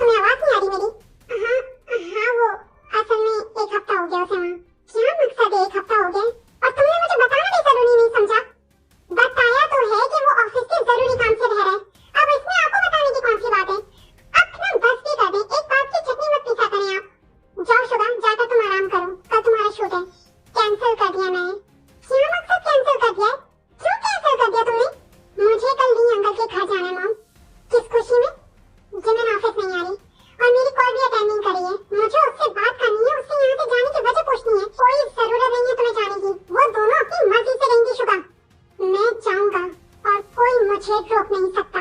तुम्हें आवाज नहीं आ रही मेरी? हाँ हाँ, वो असल में 1 हफ्ता हो गया उसे वहाँ। क्या मकसद है 1 हफ्ता हो गया और तुमने मुझे बताना भी जरूरी नहीं समझा? बताया तो है कि वो ऑफिस के जरूरी काम से रह रहा है। अब इसमें आपको बताने की कौन सी बात है? अपना बस भी कर दे, एक बात की चटनी मत पीसा करें आप। जाओ शुभा, जाकर तुम आराम करो, कल तुम्हारा शूट है। कैंसिल कर दिया मैंने। क्या मकसद कैंसिल कर दिया? क्यों कैंसिल कर दिया तुमने? मुझे कल दी अंकल के घर जाना है मॉम। किस खुशी में? जिमिन ऑफिस नहीं आ रही और मेरी कॉल भी अटेंड नहीं करी है। मुझे उससे बात करनी है, उससे यहाँ से जाने की वजह पूछनी है। कोई जरूरत नहीं है तुम्हें जाने की, वो दोनों अपनी मर्जी से रहेंगी शुभा। मैं जाऊंगा और कोई मुझे रोक नहीं सकता।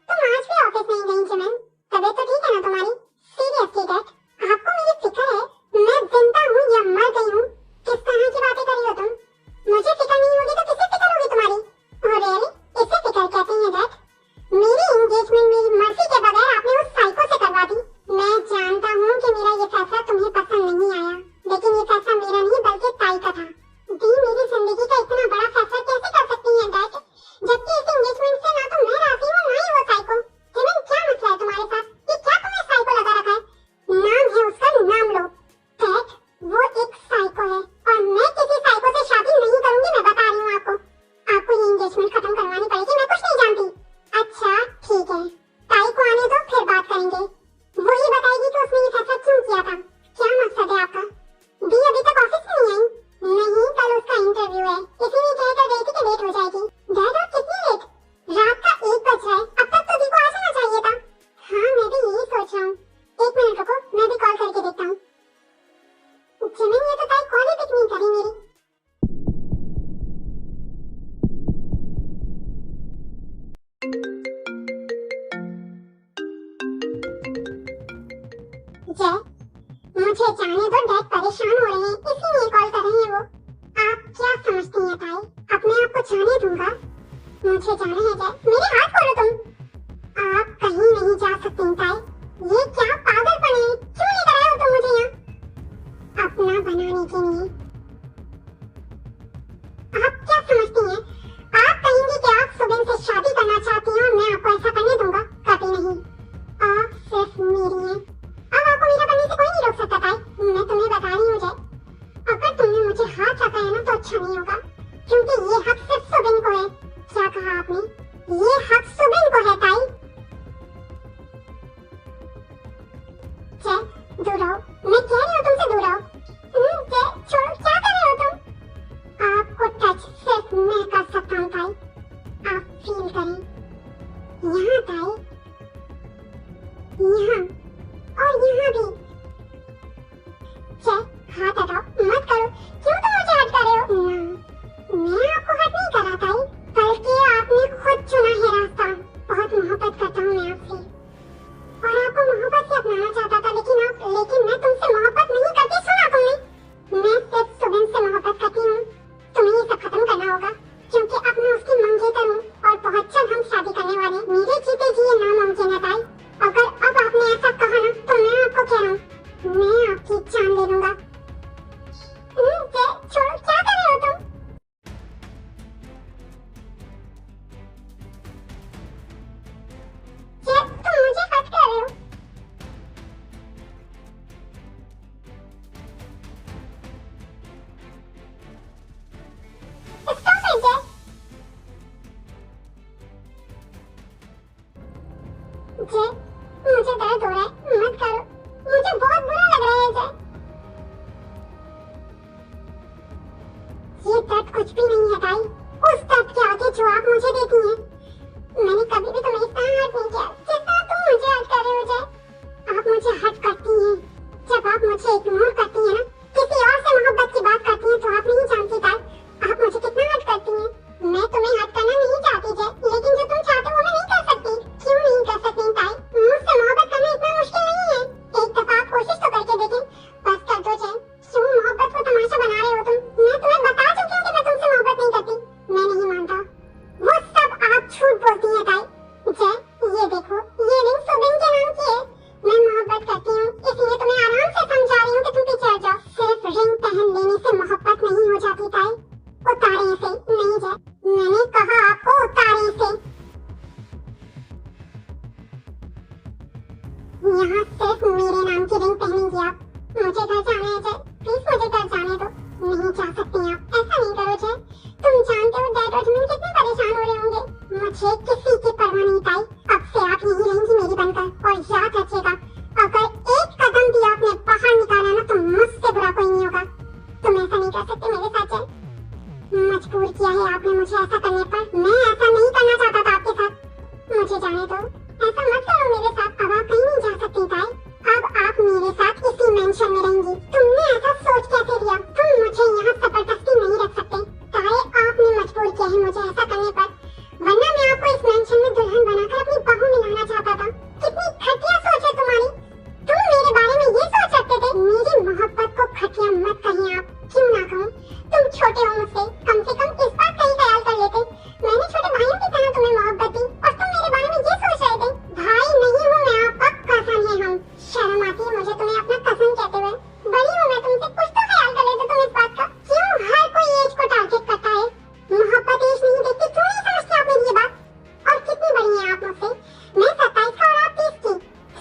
तुम आज भी ऑफिस नहीं गई जिमिन? तबीयत तो ठीक है ना तुम्हारी? सीरियसली डैड, आपको मेरी फिक्र है? मैं जिंदा हूँ या मर गई हूँ? किस तरह की बातें कर रही हो तुम? मुझे फिक्र नहीं होगी तो किसे फिक्र होगी तुम्हारी? Oh really? इसे फिक्र कहते हैं डैड? मेरी एंगेजमेंट मेरी मर्जी के बगैर आपने उस साइको से करवा दी। मैं जानता हूँ कि मेरा ये फैसला तुम्हें पसंद नहीं आया, लेकिन ये फैसला मेरा नहीं बल्कि ताई का था। दी मेरी जिंदगी का इतना बड़ा फैसला कैसे कर सकती हैं डैड? जबकि इस एंगेजमेंट से ना तो मैं राजी हूँ ना ही वो साइको। जिमिन, क्या मसला है तुम्हारे साथ? ये क्या तुमने साइको लगा रखा है? नाम है उसका, नाम लो। डैड, वो एक साइको है और मैं किसी साइको से शादी नहीं करूंगी, मैं बता रही हूँ आपको। आपको ये एंगेजमेंट खत्म करवानी पड़ेगी, मैं कुछ नहीं जानती। अच्छा ठीक है, ताई को आने दो, फिर बात करेंगे। वही बताएगी कि उसने ये फैसला क्यों किया था। क्या मकसद है आपका? दी अभी तक ऑफिस में नहीं आई? नहीं, कल उसका इंटरव्यू है, इसीलिए कहकर गई थी कि लेट हो जाएगी। डैड, और कितनी लेट? रात का 1 बज रहा है, अब तक तो दी को आ जाना चाहिए था। हाँ, मैं भी यही सोच रहा हूँ। 1 मिनट रुको, मैं भी कॉल करके देखता हूँ। जिमिन, ये तो ताई कॉल ही पिक नहीं करी मेरी। जय, मुझे जाने दो, डैड परेशान हो रहे हैं, इसीलिए कॉल कर रहे हैं वो। आप क्या समझती हैं ताई? अपने आप को जाने दूंगा। मुझे जाना है जय, मेरे हाथ खोलो तुम। आप कहीं नहीं जा सकती ताई। ये क्या पागलपन है? क्यों लेकर आए हो तुम मुझे यहाँ? अपना बनाने के लिए। आप क्या समझती हैं? आप कहेंगी कि आप सुबिन से शादी करना चाहती हैं और मैं आपको ऐसा करने दूंगा? कभी नहीं। आप सिर्फ मेरी हैं। अब आपको मेरा बनने से कोई नहीं रोक सकता ताई। मैं तुम्हें बता रही हूँ जय, अगर तुमने मुझे हाथ लगाया ना तो अच्छा नहीं होगा, क्योंकि ये हक सिर्फ सुबिन को है। क्या कहा आपने? ये हक सुबिन को है ताई। जय, दूर रहो, मैं कह रही हूँ तुमसे दूर रहो। जय, छोड़ो, क्या कर रहे हो तुम? आपको टच सिर्फ मैं कर सकता हूँ ताई। आप फील करें। यहाँ ताई, यहाँ और यहाँ भी। जय, हाथ हटाओ, मत करो। क्यों तुम मुझे हट कर रहे हो? मैं आपको हट नहीं कर रहा ताई, बल्कि आपने खुद चुना है रास्ता। बहुत मोहब्बत करता हूँ मैं आपसे और आपको मोहब्बत से अपनाना चाहता था, लेकिन मैं तुमसे मोहब्बत नहीं करती। सुना तुमने? मैं सिर्फ सुबिन से मोहब्बत करती हूँ। तुम्हें ये सब खत्म करना होगा, क्योंकि अब मैं उसकी मंगेतर हूँ और बहुत जल्द हम शादी करने वाले हैं। मेरे जीते जी ये नामुमकिन है ताई। अगर अब आपने ऐसा कहा ना तो मैं आपको कह रहा हूँ, मैं आपकी जान ले लूंगा। छोड़ो, क्या कर रहे हो तुम? तुम मुझे हट कर रहे हो। स्टॉप इट जय। जय, मुझे दर्द हो रहा है, मत करो, मुझे बहुत बुरा लग रहा है जय। ये दर्द कुछ भी नहीं है ताई, उस दर्द के आगे जो आप मुझे देती हैं। मैंने कभी भी तुम्हें इस तरह हर्ट नहीं किया जिस तरह तुम मुझे हर्ट कर रहे हो जय। आप मुझे हर्ट करती हैं जब आप मुझे इग्नोर करती हैं ना, किसी और से मोहब्बत की बात करती हैं, तो आप नहीं जानती ताई आप मुझे कितना हर्ट करती हैं। मैं तुम्हें हर्ट करना नहीं चाहती जय, लेकिन जो तुम चाहते हो वो मैं नहीं कर सकती। क्यों नहीं कर सकती ताई? मुझसे मोहब्बत करना इतना मुश्किल नहीं है। एक दफा आप कोशिश तो करके देखें। बस कर दो जय, क्यों मोहब्बत को तमाशा बना रहे हो तुम? मैं तुम्हें बता चुकी हूँ कि मैं तुमसे मोहब्बत नहीं करती। मैं नहीं मानता, वो सब आप झूठ बोलती हैं ताई। जय, ये देखो, ये रिंग सुबिन के नाम की है। मैं मोहब्बत करती हूँ, इसलिए तुम्हें आराम से समझा रही हूँ कि तुम पीछे सकते मेरे साथ चल। मजबूर किया है आपने मुझे ऐसा करने पर। मैं ऐसा नहीं करना चाहता था आपके साथ। मुझे जाने दो, ऐसा मत करो मेरे साथ। अब आप कहीं नहीं जा सकती ताई। अब आप मेरे साथ इसी मेंशन में रहेंगी। तुमने ऐसा सोच कैसे लिया? तुम मुझे यहाँ जबरदस्ती नहीं रख सकते ताई। आपने मजबूर किया है मुझे ऐसा करने पर, वरना मैं आपको इस मेंशन में दुल्हन बनाकर अपनी बहू में लाना चाहता था। कितनी घटिया सोच है तुम्हारी। तुम मेरे बारे में ये सोच सकते थे? मेरी मोहब्बत को घटिया मत कहिए आप। क्यों ना कहूँ, तुम छोटे हो मुझसे, कम से कम इस बात का ही ख्याल कर लेते। मैंने छोटे भाइयों की तरह तुम्हें मोहब्बत दी और तुम मेरे बारे में ये सोच रहे थे। भाई नहीं हूँ मैं आपका, कजन है हम। शर्म आती है मुझे तुम्हें अपना कजन कहते हुए। बड़ी हूँ मैं तुमसे, कुछ तो ख्याल कर लेते तुम इस बात का। क्यों हर कोई एज को टारगेट करता है? मोहब्बत एज नहीं देखती। क्यों नहीं समझती आप मेरी ये बात? और कितनी बड़ी हैं आप मुझसे? मैं 27 का और आप 30 की।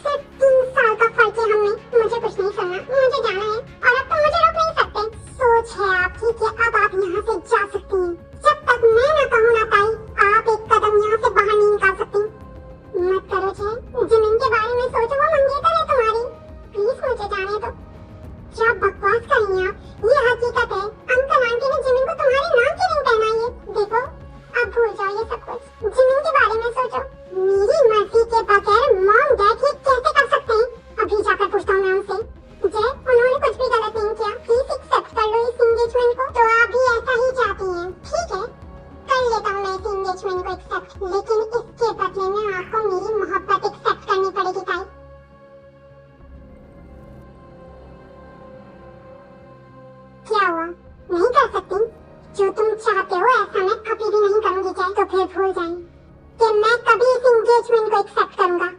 सिर्फ 3 साल का फर्क है हम में। मुझे कुछ नहीं सुनना, मुझे जाना है और अब तुम मुझे रोक नहीं सकते। सोच है आपकी कि अब आप यहाँ से जा सकती हैं। जब तक मैं ना कहूँ ना ताई, आप एक कदम यहाँ से बाहर नहीं निकाल सकती। मत करो जय, जमीन के बारे में सोचो, वो मंगेतर है तुम्हारी। प्लीज मुझे जाने दो। क्या बकवास कर रही हैं आप? ये हकीकत है। अंकल आंटी ने जमीन को तुम्हारे नाम की रिंग पहनाई है। देखो, अब भूल जाओ ये सब कुछ। जमीन के बारे में सोचो। मेरी मर्जी के बगैर मॉम डैड ये कैसे कर सकते हैं? अभी जाकर पूछता हूँ मैं उनसे। जय, उन्होंने कुछ भी गलत नहीं किया। प्लीज एक्सेप्ट कर लो इस एंगेजमेंट को। तो आप भी ऐसा ही चाहती हैं? ठीक है, कर लेता हूँ मैं इस एंगेजमेंट को एक्सेप्ट, लेकिन इसके बदले में आपको मेरी मोहब्बत एक्सेप्ट करनी पड़ेगी ताई। क्या हुआ? नहीं कर सकती? जो तुम चाहते हो ऐसा मैं कभी भी नहीं करूंगी जय। तो फिर भूल जाएं कि मैं कभी इस एंगेजमेंट को एक्सेप्ट करूंगा।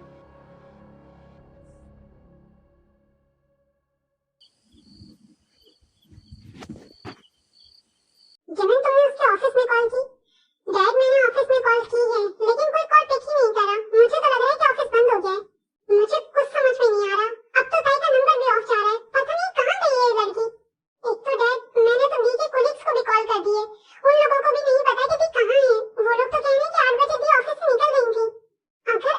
जमीन, तुमने उसके ऑफिस में कॉल की? डैड, मैंने ऑफिस में कॉल की है, लेकिन कोई कॉल पिक ही नहीं करा। मुझे तो लग रहा है कि ऑफिस बंद हो गया है। मुझे कुछ समझ में नहीं आ रहा। अब तो ताई का नंबर भी ऑफ जा रहा है। पता नहीं कहाँ गई है ये लड़की। एक तो डैड, मैंने तो दी के कोलिग्स को भी कॉल कर दिए। उन लोगों को भी नहीं पता कि दी कहाँ है। वो लोग तो कह रहे हैं कि 8 बजे दी ऑफिस से निकल गई थी। अगर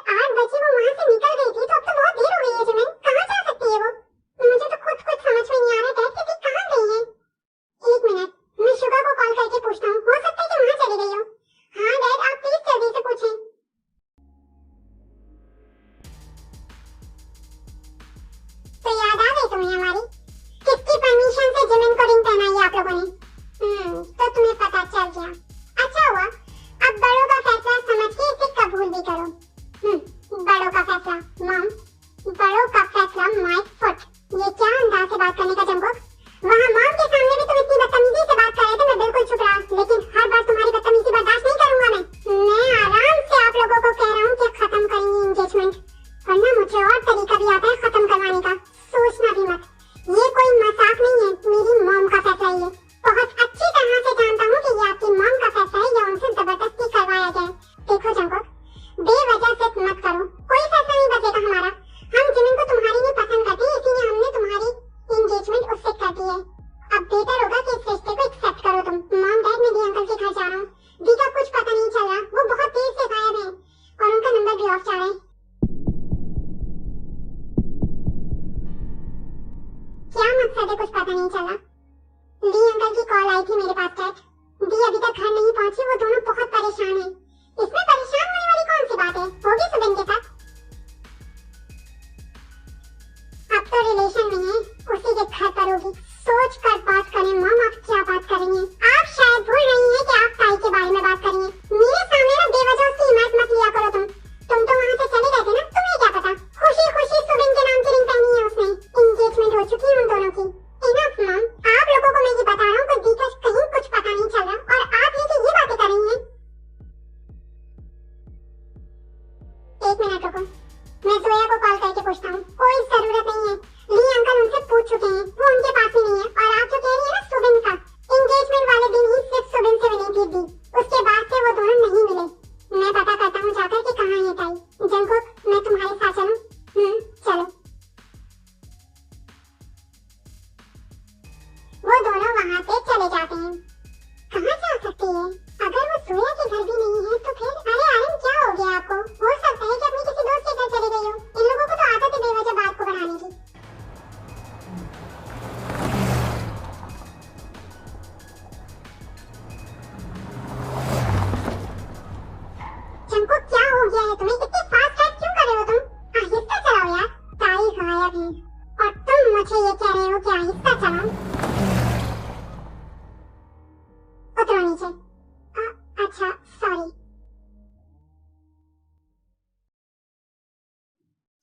नीचे। अच्छा सॉरी।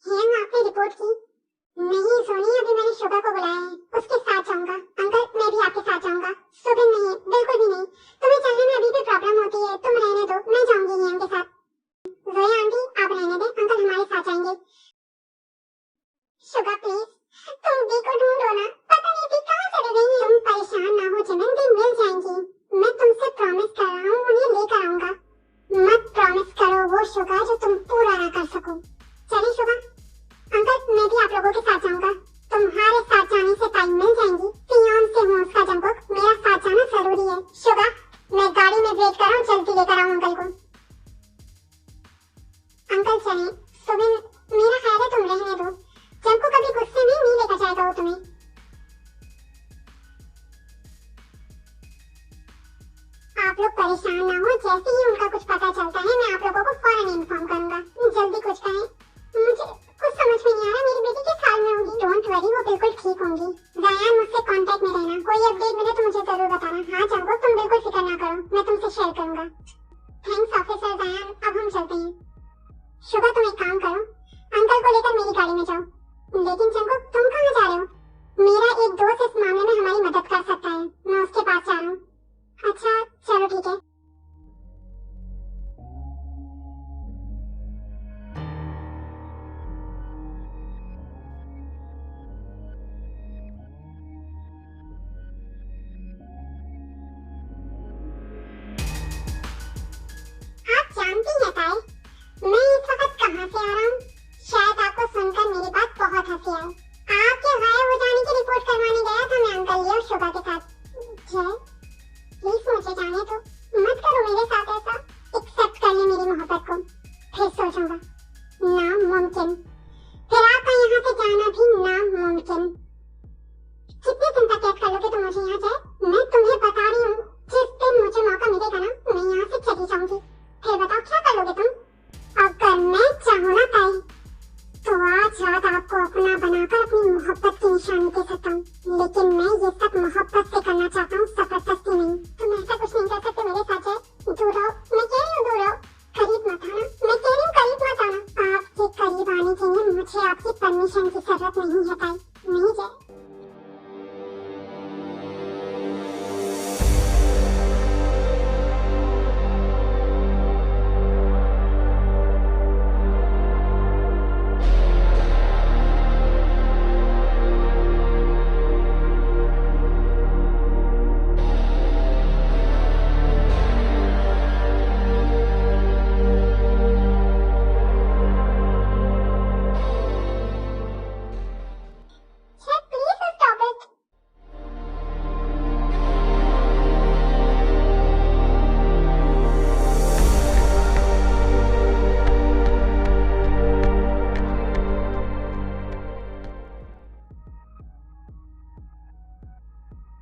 हियन आपने रिपोर्ट की? नहीं सोनी, अभी मैंने शुभा को बुलाया है, उसके साथ जाऊंगा। अंकल मैं भी आपके साथ जाऊंगा। सुबिन नहीं, बिल्कुल भी नहीं। तुम्हें चलने में अभी भी प्रॉब्लम होती है, तुम रहने दो, मैं जाऊंगी हियन के साथ। जोया आंटी आप रहने दें, अंकल हमारे साथ जाएंगे। शुभा प्लीज तुम दी को ढूंढो ना, पता नहीं दी कहाँ चली गई है। तुम परेशान ना हो जिमिन, दी मिल जाएंगी। मैं तुमसे प्रॉमिस कर रहा हूँ उन्हें लेकर आऊंगा। मत प्रॉमिस करो वो शुभा जो तुम पूरा ना कर सको। चलिए शुभा। अंकल मैं भी आप लोगों के साथ जाऊंगा। तुम्हारे साथ जाने से टाइम मिल जाएंगी। फियोन से हूँ उसका जंगुक, मेरा साथ जाना जरूरी है। शुभा मैं गाड़ी में वेट कर रहा हूँ, जल्दी लेकर आऊँ अंकल को। अंकल चलें। सुबिन मेरा ख्याल है तुम रहने दो, जंगुक कभी गुस्से में नहीं लेकर जाएगा वो तुम्हें। आप लोग परेशान ना हो, जैसे ही उनका कुछ पता चलता है मैं आप लोगों को फौरन इन्फॉर्म करूंगा। जल्दी कुछ करें, मुझे कुछ समझ में नहीं आ रहा। मेरी बेटी किस हाल में होगी? डोंट वरी, वो बिल्कुल ठीक होंगी। जायान मुझसे कांटेक्ट में रहना, कोई अपडेट मिले तो मुझे जरूर बताना। हाँ जंगुक तुम बिल्कुल फिक्र ना करो, मैं तुमसे शेयर करूंगा। थैंक्स ऑफिसर जायान, अब हम चलते हैं। शुभा तुम एक काम करो, अंकल को लेकर मेरी गाड़ी में जाओ। लेकिन जंगुक तुम कहाँ जा रहे हो? मेरा एक दोस्त इस मामले में हमारी मदद कर सकता है, मैं उसके पास जा रहा हूँ। अच्छा चलो ठीक है। आप जानती हैं ताई, मैं इस वक्त कहाँ से आ रहा हूँ? शायद आपको सुनकर मेरी बात बहुत हंसी आई। आपके गायब हो जाने की रिपोर्ट करवाने गया था मैं अंकल और शुभा के साथ। जय प्लीज मुझे जाने दो, मत करो मेरे साथ ऐसा। एक्सेप्ट कर ले मेरी मोहब्बत को, फिर सोचूंगा। नामुमकिन, फिर आपका यहाँ से जाना भी नामुमकिन। कितने दिन तक कैद कर लोगे तुम मुझे यहाँ? जय मैं तुम्हें बता रही हूँ, जिस दिन मुझे मौका मिलेगा ना मैं यहाँ से चली जाऊंगी। फिर बताओ क्या कर लोगे तुम? अगर मैं चाहूँ ना ताई तो आज रात आपको अपना बनाकर अपनी मोहब्बत की निशानी दे सकता हूँ, लेकिन मैं ये सब मोहब्बत से करना चाहता हूँ, जबरदस्ती नहीं। तुम ऐसा कुछ नहीं कर सकते मेरे साथ। है दूर रहो, मैं कह रही हूँ दूर रहो, करीब मत आना। मैं कह रही हूँ करीब मत आना। आपके करीब आने के लिए मुझे आपकी परमिशन की जरूरत नहीं है ताई। नहीं जय।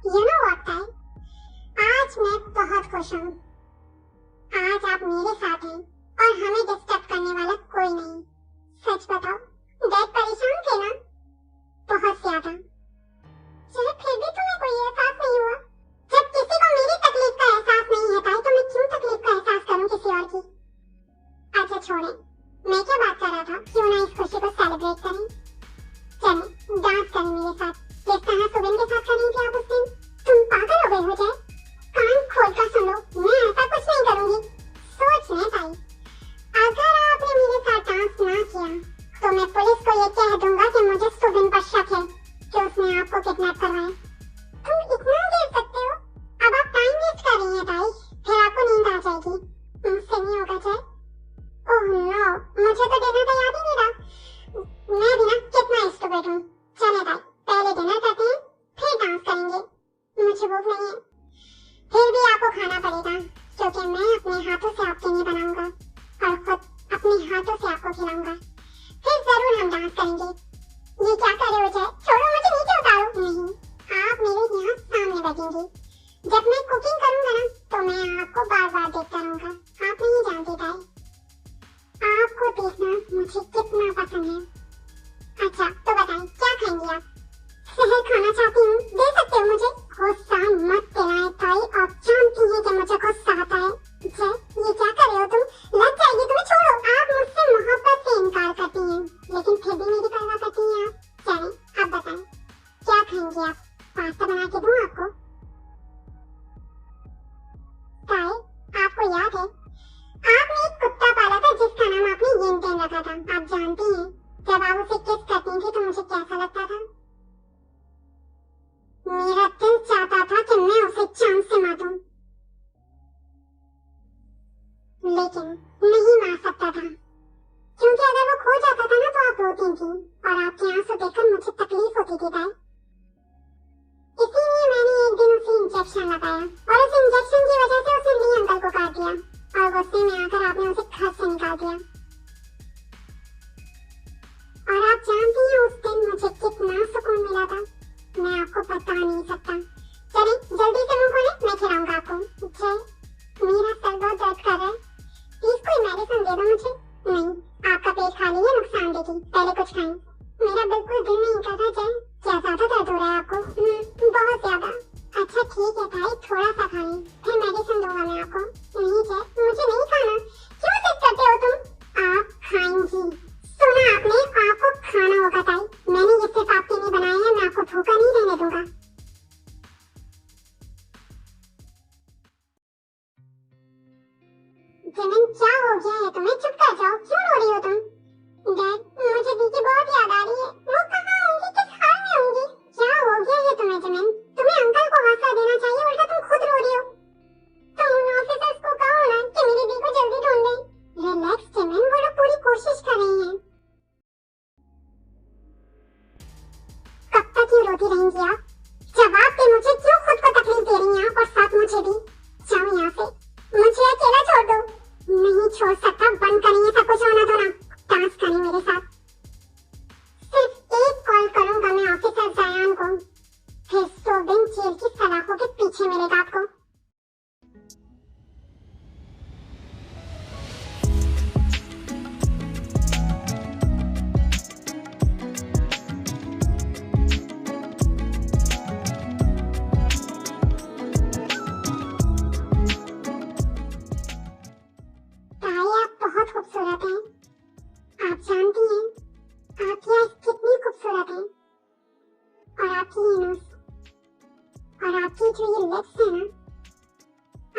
You know what, ताई? आज मैं बहुत खुश हूँ। आज आप मेरे साथ हैं और हमें डिस्टर्ब करने वाला कोई नहीं। सच बताओ, डैड परेशान थे ना? बहुत ज्यादा। चलो फिर भी तुम्हें कोई एहसास नहीं हुआ? जब किसी को मेरी तकलीफ का एहसास नहीं है ताई, तो मैं क्यों तकलीफ का एहसास करूँ किसी और की? अच्छा छोड़ें, मैं क्या बात कर रहा था, क्यों ना इस खुशी को सेलिब्रेट करें। चलें डांस करें मेरे साथ, जिस तरह सुबिन के साथ करें थे आप उस दिन। तुम पागल हो गए हो जय? कान खोल कर सुन लो, मैं ऐसा कुछ नहीं करूंगी। सोच ले ताई, अगर आपने मेरे साथ डांस ना किया तो मैं पुलिस को ये कह दूंगा कि मुझे सुबिन पर शक है कि उसने आपको किडनैप करवाया। तुम इतना गिर सकते हो? अब आप टाइम वेस्ट कर रही हैं ताई, फिर आपको नींद आ जाएगी। मुझसे नहीं होगा जय। ओह नो, मुझे तो डिनर का याद ही नहीं रहा। मैं भी ना कितना स्टूपिड हूँ। चले ताई पहले डिनर करते हैं, फिर डांस करेंगे। मुझे भूख नहीं है। फिर भी आपको खाना पड़ेगा, क्योंकि मैं अपने हाथों से आपके लिए बनाऊंगा और खुद अपने हाथों से आपको खिलाऊंगा। फिर जरूर हम डांस करेंगे। ये क्या कर रहे हो जय? छोड़ो मुझे, नीचे उतारो। नहीं, आप मेरे यहाँ सामने बैठेंगी। जब मैं कुकिंग करूंगा ना तो मैं आपको बार बार देखता रहूंगा। आप नहीं जानती ताई, आपको देखना मुझे कितना पसंद है। अच्छा तो बताएं क्या खाएंगी आप? शहर खाना चाहती हूँ, दे सकते हो मुझे? गुस्सा मत दिलाएं ताई, आप जानती हैं कि मुझे बात है। आपने एक कुत्ता पाला था जिसका नाम आपने येन-तेन रखा था। आप जानती हैं जब आप उसे किस करती थी तो मुझे कैसा लगता था? मेरा दिल चाहता था कि मैं उसे चांद से मारूं, लेकिन नहीं मार सकता था क्योंकि अगर वो खो जाता था ना तो आप रोती थी और आपके आंसू देखकर मुझे तकलीफ होती थी ताई। इसीलिए मैंने एक दिन उसे इंजेक्शन लगाया और उस इंजेक्शन की वजह से उसने ली अंकल को काट दिया और गुस्से में आकर आपने उसे घर से निकाल दिया। और आप जानती हैं उस दिन मुझे कितना सुकून मिला था, मैं आपको बता नहीं सकता। चलिए जल्दी से मुंह खोलें, मैं खिलाऊंगा आपको। जय, मेरा सर बहुत दर्द कर रहा है, प्लीज कोई मेडिसिन दे दो मुझे। नहीं, आपका पेट खाली है, नुकसान देगी, पहले कुछ खाएं। मेरा बिल्कुल दिल नहीं कर रहा। जय, क्या ज्यादा दर्द हो रहा है आपको? बहुत ज्यादा। अच्छा ठीक है भाई, थोड़ा सा खा लें, फिर मेडिसिन दूंगा मैं आपको। नहीं जय, मुझे नहीं खाना। क्यों जिद करते हो तुम? आप खाएंगी। सुना आपने, आपको खाना होगा ताई। मैंने ये सिर्फ आपके लिए बनाया है, मैं आपको भूखा नहीं रहने दूंगा। जेमिन क्या हो गया है तुम्हें? चुप कर जाओ, क्यों रो रही हो तुम? डैड, मुझे दी की बहुत याद आ रही है। वो कहाँ होंगी, किस हाल में होंगी? क्या हो गया है तुम्हें जेमिन? तुम्हें अंकल को हौसला देना चाहिए, उल्टा तुम खुद रो रही हो। तुम उन ऑफिसर्स को कहो ना कि मेरी दी को जल्दी ढूंढ दें। रिलैक्स जेमिन, वो लोग पूरी कोशिश कर रहे हैं। कब तक ये रोती रहेंगी आप? जवाब दे मुझे, क्यों खुद को तकलीफ दे रही हैं आप और साथ मुझे भी? जाओ यहाँ से, मुझे अकेला छोड़ दो। नहीं छोड़ सकता, बंद करेंगे सब कुछ होना धोना, डांस करें मेरे साथ। सिर्फ एक कॉल करूंगा मैं ऑफिसर जयान को, फिर 100 दिन जेल की सलाखों के पीछे मिलेगा आपको। बहुत खूबसूरत हैं। आप जानती हैं आपकी आँख कितनी खूबसूरत है, और आपकी ये नोज, और आपकी जो ये लिप्स है ना,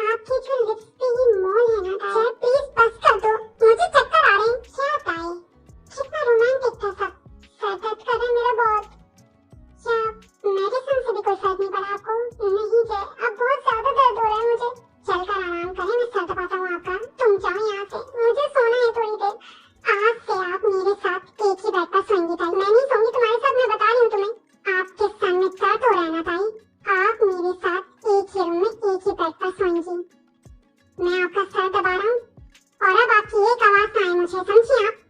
आपकी जो लिप्स पे ये मोल है ना ताई, प्लीज बस कर दो, मुझे चक्कर आ रहे हैं। क्या ताई, कितना रोमांटिक था सब। सर दर्द कर रहा है मेरा बहुत। क्या मेडिसिन से भी कोई फर्क नहीं पड़ा आपको? नहीं जय, अब बहुत ज्यादा दर्द हो रहा है मुझे। चलकर आराम करें, मैं सर दबाता हूँ आपका। तुम जाओ यहाँ से, मुझे सोना है थोड़ी देर। आज से आप मेरे साथ एक ही बेड पर सोएंगी ताई। मैं नहीं सोऊंगी तुम्हारे साथ, मैं बता रही हूँ तुम्हें। आपके सर में दर्द हो रहा है ना ताई, आप मेरे साथ एक ही रूम में एक ही बेड पर सोएंगी। मैं आपका सर दबा रहा हूँ और अब आपकी एक आवाज ना आए मुझे, समझी आप?